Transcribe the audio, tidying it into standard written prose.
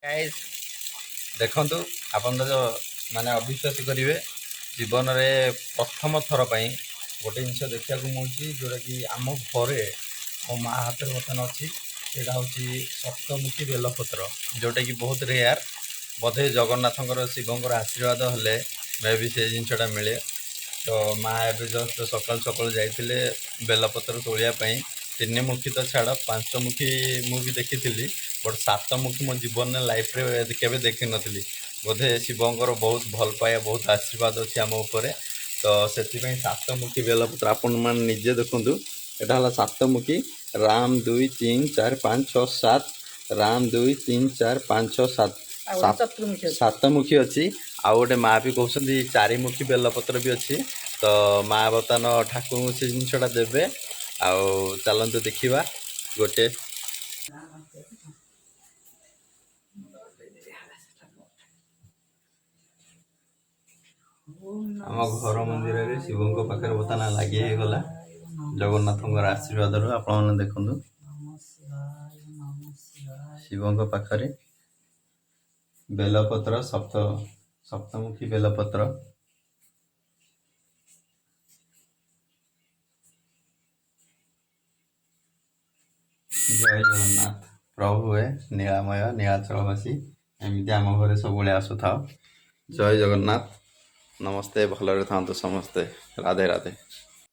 Guys देखंतु आपन तो जो माने अविश्वास करिवे जीवन रे प्रथम थर पई गोटे जिनस देखा मिलूँ जोटा कि आम घरे मो माँ हाथ में बर्तन अच्छी यहाँ हूँ सप्तमुखी बेलपत्र जोटा कि बहुत रेयर बोधे जगन्नाथर शिवंर आशीर्वाद हेले मे भी से जिनटा मिले तो माँ एवं जस्ट सकाल सकाल जाते बेलपत्र तोड़ापी तीन मुखी तो छाड़ पांचमुखी मुझे देखी बट सातमुखी मो जीवन लाइफ रे केवे देखी नी बोधे शिवंर बहुत भल पाया बहुत आशीर्वाद अच्छी आम उपर तो से सातमुखी बेलपत्र आपण मैंने निजे देखु यहाँ है सातमुखी राम 2 3 4 5 6 7 राम 2 3 4 5 6 7 सातमुखी अच्छी आउ गोटे माँ भी कहते चारिमुखी बेलपत्र भी अच्छी तो माँ बर्तमान ठाकुर से जिनसा देवे आउ चलतु देखा गोटे आम घर मंदिर में शिव पाखे बर्तमान लगी गला जगन्नाथ आशीर्वाद आपण देखु शिव पाखे बेलपत्र सप्तमुखी बेलपत्र जय जगन्नाथ प्रभु है नीलामय नीलाचलवासी एमती आम घर सब आसुथा जय जगन्नाथ नमस्ते भलरे था समस्ते राधे राधे।